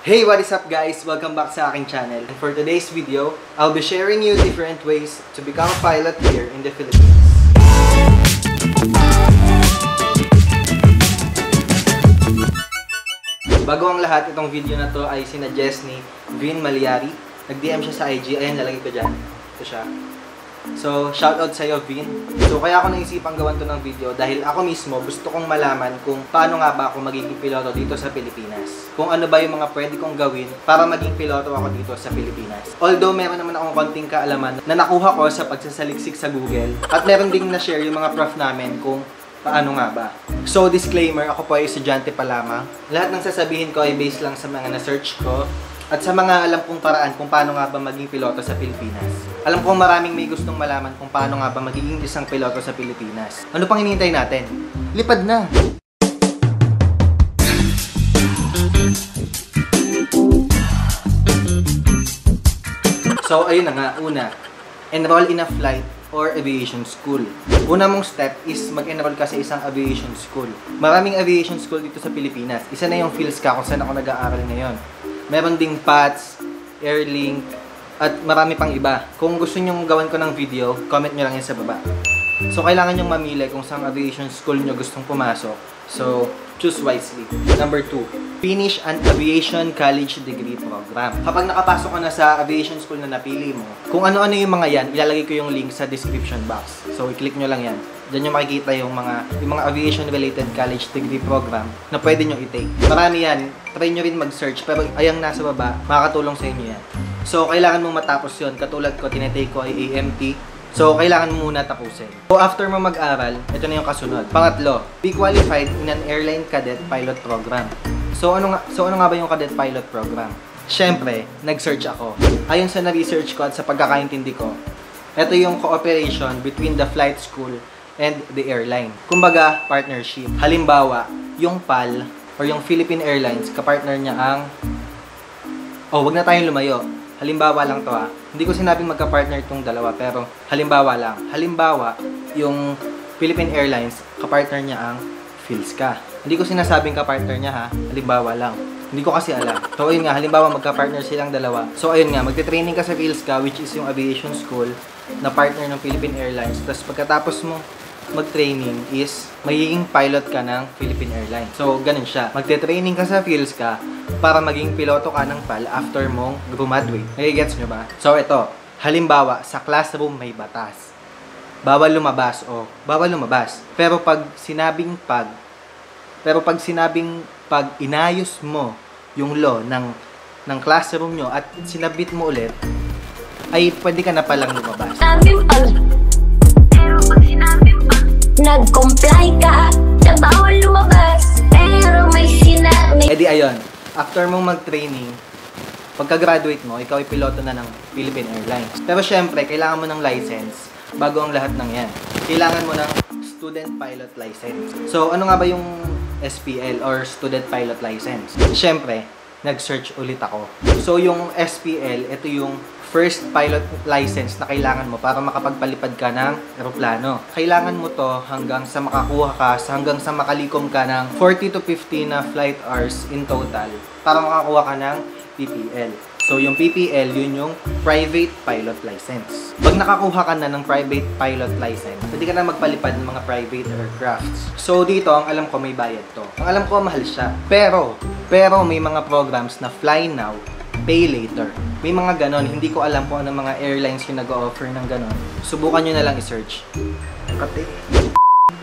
Hey, what is up guys? Welcome back sa aking channel. And for today's video, I'll be sharing you different ways to become a pilot here in the Philippines. Bago ang lahat, itong video na to ay sinadjust ni Vin Maliari. Nag-DM siya sa IG. Ayan, lalagay ko dyan. Ito siya. So, shoutout sa'yo, Vin. So, kaya ako naisipang gawan to ng video dahil ako mismo gusto kong malaman kung paano nga ba ako magiging piloto dito sa Pilipinas. Kung ano ba yung mga pwede kong gawin para maging piloto ako dito sa Pilipinas. Although, meron naman akong konting kaalaman na nakuha ko sa pagsasaliksik sa Google at meron ding na-share yung mga prof namin kung paano nga ba. So, disclaimer, ako po ay estudyante pa lamang. Lahat ng sasabihin ko ay based lang sa mga na-search ko at sa mga alam kong paraan kung paano nga ba maging piloto sa Pilipinas. Alam kong maraming may gustong malaman kung paano nga ba magiging isang piloto sa Pilipinas. Ano pang hinihintay natin? Lipad na! So, ayun na nga. Una, enroll in a flight or aviation school. Una mong step is mag-enroll ka sa isang aviation school. Maraming aviation school dito sa Pilipinas. Isa na yung PhilSCA kung saan ako nag-aaral ngayon. Meron ding PATS, Airlink, at marami pang iba. Kung gusto nyong gawan ko ng video, comment nyo lang yan sa baba. So, kailangan nyong mamili kung saan aviation school nyo gustong pumasok. So, choose wisely. Number 2, finish an aviation college degree program. Kapag nakapasok ka na sa aviation school na napili mo, kung ano-ano yung mga yan, ilalagay ko yung link sa description box. So, i-click nyo lang yan. Diyan nyo makikita yung mga aviation-related college degree program na pwede nyo i-take. Marami yan. Try nyo rin mag-search. Pero ayang nasa baba, makakatulong sa inyo yan. So, kailangan mong matapos yun. Katulad ko, tinetake ko ay AMT. So, kailangan mo muna tapusin. So, after mo mag-aral, ito na yung kasunod. Pangatlo, be qualified in an airline cadet pilot program. So, ano nga ba yung cadet pilot program? Siyempre, nag-search ako. Ayon sa na-research ko at sa pagkakaintindi ko, ito yung cooperation between the flight school and the airline. Kumbaga, partnership. Halimbawa, yung PAL or yung Philippine Airlines, kapartner niya ang... Oh, wag na tayong lumayo. Halimbawa lang to Hindi ko sinabing magka-partner itong dalawa, pero halimbawa lang. Halimbawa, yung Philippine Airlines, kapartner niya ang PhilSCA. Hindi ko sinasabing kapartner niya halimbawa lang. Hindi ko kasi alam. So, ayun nga, halimbawa magka-partner silang dalawa. So, ayun nga, magte-training ka sa PhilSCA, which is yung aviation school, na partner ng Philippine Airlines. Tapos, pagkatapos mo mag-training is magiging pilot ka ng Philippine Airlines. So, ganun siya. Magte-training ka sa PhilSCA para maging piloto ka ng PAL after mong graduate. Nagigets nyo ba? So, ito. Halimbawa, sa classroom may batas. Bawal lumabas o bawal lumabas. Pero pag sinabing pag inayos mo yung law ng classroom nyo at sinabit mo ulit, ay pwede ka na palang lumabas. Nag-comply ka na bawal lumabas, pero may sinabi. Eh di ayun, after mong mag-training, pagka-graduate mo, ikaw ay piloto na ng Philippine Airlines. Pero syempre, kailangan mo ng license bago ang lahat ng yan. Kailangan mo ng student pilot license. So, ano nga ba yung SPL or student pilot license? Syempre, nag-search ulit ako. So, yung SPL, ito yung first pilot license na kailangan mo para makapagpalipad ka ng eroplano. Kailangan mo to hanggang sa makakuha ka, hanggang sa makalikom ka ng 40 to 50 na flight hours in total para makakuha ka ng PPL. So, yung PPL, yun yung private pilot license. Pag nakakuha ka na ng private pilot license, pwede ka na magpalipad ng mga private aircrafts. So, dito, ang alam ko may bayad to. Ang alam ko, mahal siya. Pero may mga programs na fly now, pay later. May mga ganon. Hindi ko alam kung anong mga airlines yung nag-o-offer ng ganon. Subukan nyo na lang i-search.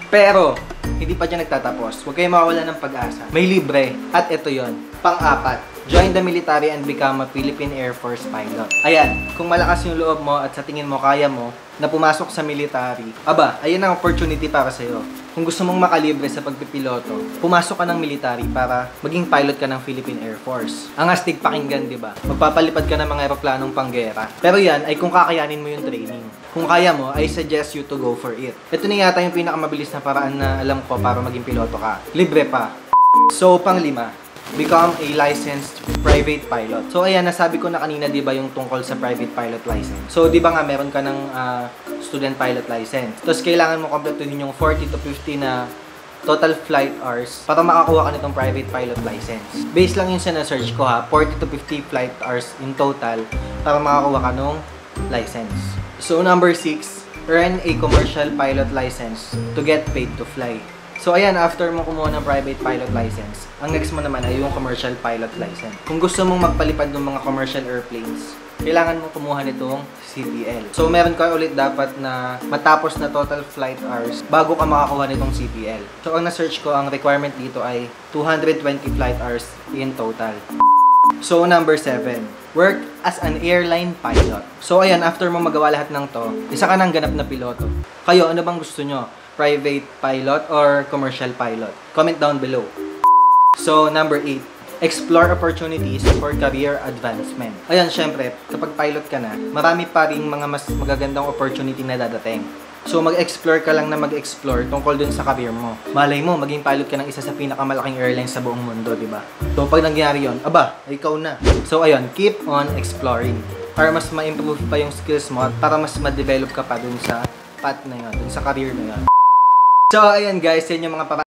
Pero, hindi pa dyan nagtatapos. Huwag kayo mawala ng pag-asa. May libre. At ito yon. Pang-apat, join the military and become a Philippine Air Force pilot. Ayan, kung malakas yung loob mo at sa tingin mo kaya mo na pumasok sa military, ayan ang opportunity para sa'yo. Kung gusto mong makalibre sa pagpipiloto, pumasok ka ng military para maging pilot ka ng Philippine Air Force. Ang astig pakinggan, di ba? Magpapalipad ka ng mga eroplanong panggera. Pero yan ay kung kakayanin mo yung training. Kung kaya mo, I suggest you to go for it. Ito na yata yung pinakamabilis na paraan na alam ko para maging piloto ka. Libre pa. So, pang-lima, become a licensed private pilot. So, ayan, nasabi ko na kanina, di ba, yung tungkol sa private pilot license. So, di ba nga, meron ka ng student pilot license. Tapos, kailangan mo kompletuhin yung 40 to 50 na total flight hours para makakuha ka nitong private pilot license. Based lang yun sa na-search ko ha, 40 to 50 flight hours in total para makakuha ka nung license. So number 6, earn a commercial pilot license to get paid to fly. So ayan, after mo kumuha ng private pilot license, ang next mo naman ay yung commercial pilot license. Kung gusto mong magpalipad ng mga commercial airplanes, kailangan mo kumuha nitong CPL. So meron ka ulit dapat na matapos na total flight hours bago ka makakuha nitong CPL. So ang na-search ko, ang requirement dito ay 220 flight hours in total. So number 7, work as an airline pilot. So ayan, after mo magawa lahat ng to, isa ka ng ganap na piloto. Kayo, ano bang gusto nyo? Private pilot or commercial pilot? Comment down below. So number 8, explore opportunities for career advancement. Ayan, syempre, kapag pilot ka na, marami pa ring mga mas magagandang opportunity na dadating. So, mag-explore ka lang na mag-explore tungkol dun sa career mo. Malay mo, maging pilot ka ng isa sa pinakamalaking airlines sa buong mundo, di ba? So, pag nangyari yun, aba, ikaw na. So, ayun, keep on exploring. Para mas ma-improve pa yung skills mo at para mas ma-develop ka pa dun sa path na yun, dun sa career na yun. So, ayan guys, yan yung mga